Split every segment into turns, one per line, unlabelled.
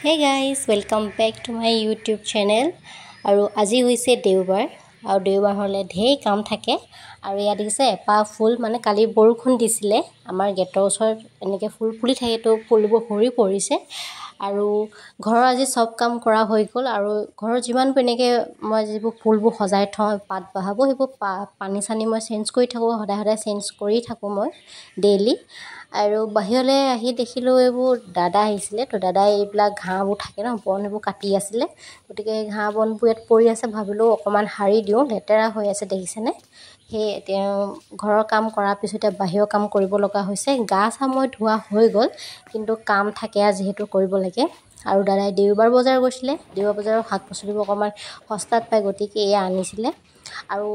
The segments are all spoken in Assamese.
Hey guys, welcome back to my YouTube channel. আৰু আজি হৈছে দেওবাৰ আৰু দেওবাৰ হলে ঢেৰ কাম থাকে আৰু ইয়াত দিছে এপা ফুল মানে কালি বৰষুণ দিছিলে আমাৰ গেটৰ ওচৰত এনেকৈ ফুল ফুলি থাকে তো ফুলবোৰ সৰি পৰিছে আৰু ঘৰৰ আজি সব কাম কৰা হৈ গ'ল আৰু ঘৰৰ যিমান এনেকৈ মই যিবোৰ ফুলবোৰ সজাই থওঁ পাত বহাব সেইবোৰ পানী চানি মই চেঞ্জ কৰি থাকোঁ সদায় চেঞ্জ কৰি থাকোঁ মই ডেইলি আৰু বাহিৰলৈ আহি দেখিলোঁ এইবোৰ দাদা আহিছিলে তো দাদাই এইবিলাক ঘাঁহবোৰ থাকে ন বন এইবোৰ কাটি আছিলে গতিকে ঘাঁহ বনবোৰ ইয়াত পৰি আছে ভাবিলোঁ অকণমান সাৰি দিওঁ লেতেৰা হৈ আছে দেখিছেনে সেই তেওঁ ঘৰৰ কাম কৰাৰ পিছতে বাহিৰৰ কাম কৰিব লগা হৈছে গা চা মই ধোৱা হৈ গ'ল কিন্তু কাম থাকে যিহেতু কৰিব লাগে আৰু দাদাই দেওবাৰ বজাৰ গৈছিলে দেওবাৰ বজাৰৰ শাক পাচলিবোৰ অকণমান সস্তাত পায় গতিকে এয়া আনিছিলে আৰু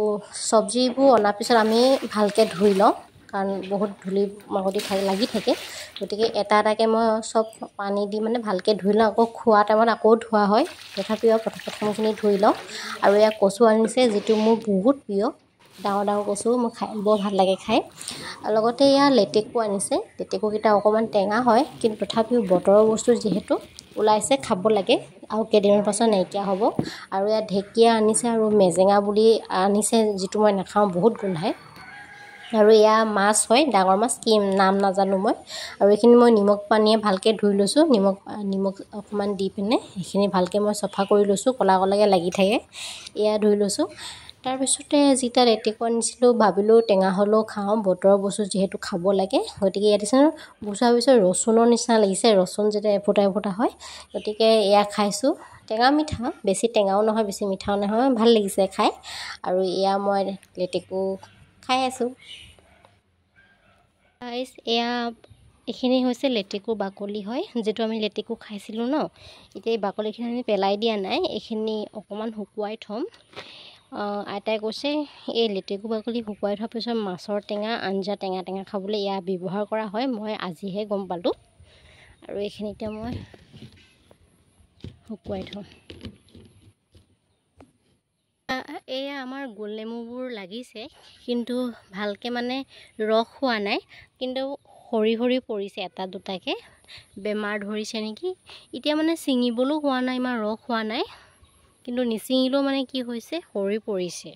চব্জিবোৰ অনাৰ পিছত আমি ভালকৈ ধুই লওঁ কাৰণ বহুত ধূলি মাকতি লাগি থাকে গতিকে এটা এটাকৈ মই চব পানী দি মানে ভালকৈ ধুই লওঁ আকৌ খোৱা টাইমত আকৌ ধোৱা হয় তথাপিও প্ৰথমখিনি ধুই লওঁ আৰু এয়া কচু আনিছে যিটো মোৰ বহুত প্ৰিয় ডাঙৰ ডাঙৰ কচু মোৰ খাই বৰ ভাল লাগে খাই লগতে এয়া লেটেকু আনিছে লেটেকুকেইটা অকণমান টেঙা হয় কিন্তু তথাপিও বতৰৰ বস্তু যিহেতু ওলাইছে খাব লাগে আৰু কেইদিনমান পাছত নাইকিয়া হ'ব আৰু এয়া ঢেকীয়া আনিছে আৰু মেজেঙা বুলি আনিছে যিটো মই নাখাওঁ বহুত গোন্ধায় আৰু এয়া মাছ হয় ডাঙৰ মাছ কি নাম নাজানো মই আৰু এইখিনি মই নিমখ পানীয়ে ভালকৈ ধুই লৈছোঁ নিমখ অকণমান দি পিনে সেইখিনি ভালকৈ মই চফা কৰি লৈছোঁ ক'লা ক'লাকৈ লাগি থাকে এয়া ধুই লৈছোঁ তাৰপিছতে যিটা লেটেকু আনিছিলোঁ ভাবিলোঁ টেঙা হ'লেও খাওঁ বতৰৰ বস্তু যিহেতু খাব লাগে গতিকে ইয়াত দিছে গুচোৱাৰ পিছত ৰচুনৰ নিচিনা লাগিছে ৰচুন যেতিয়া এফুটা এফুটা হয় গতিকে এয়া খাইছোঁ টেঙা মিঠা বেছি টেঙাও নহয় বেছি মিঠাও নহয় ভাল লাগিছে খাই আৰু এয়া মই লেটেকু খাই আছোঁ গাইছ এয়া এইখিনি হৈছে লেটেকুৰ বাকলি হয় যিটো আমি লেটেকু খাইছিলোঁ ন এতিয়া এই বাকলিখিনি আমি পেলাই দিয়া নাই এইখিনি অকণমান শুকুৱাই থ'ম আইতাই কৈছে এই লেটেকু বাকলি শুকুৱাই থোৱাৰ পিছত মাছৰ টেঙা আঞ্জা টেঙা খাবলৈ এয়া ব্যৱহাৰ কৰা হয় মই আজিহে গম পালোঁ আৰু এইখিনিতে মই শুকুৱাই থ'ম এয়া আমাৰ গোল নেমুবোৰ লাগিছে কিন্তু ভালকৈ মানে ৰস হোৱা নাই কিন্তু সৰি সৰি পৰিছে এটা দুটাকৈ বেমাৰ ধৰিছে নেকি এতিয়া মানে ছিঙিবলৈও হোৱা নাই ইমান ৰস হোৱা নাই কিন্তু নিছিঙিলেও মানে কি হৈছে সৰি পৰিছে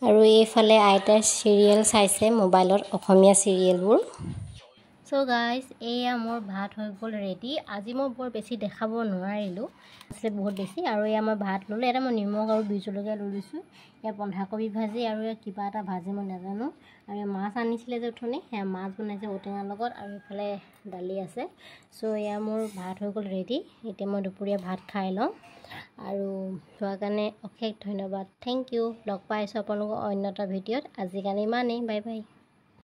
আৰু এইফালে আইতাই চিৰিয়েল চাইছে মোবাইলত অসমীয়া চিৰিয়েলবোৰ চ' গাইজ এয়া মোৰ ভাত হৈ গ'ল ৰেডি আজি মই বৰ বেছি দেখাব নোৱাৰিলোঁ আছিলে বহুত বেছি আৰু এয়া মই ভাত ল'লোঁ এটা মই নিমখ আৰু বি জলকীয়া লৈ লৈছোঁ এয়া বন্ধাকবি ভাজি আৰু কিবা এটা ভাজি মই নাজানো আৰু মাছ আনিছিলে যে উঠনি সেয়া মাছ বনাইছে ঔটেঙাৰ লগত আৰু এইফালে দালি আছে চ' এয়া মোৰ ভাত হৈ গ'ল ৰেডি এতিয়া মই দুপৰীয়া ভাত খাই লওঁ আৰু চোৱাৰ কাৰণে অশেষ ধন্যবাদ থেংক ইউ লগ পাইছোঁ আপোনালোকৰ অন্য এটা ভিডিঅ'ত আজিৰ কাৰণে ইমানেই বাই বাই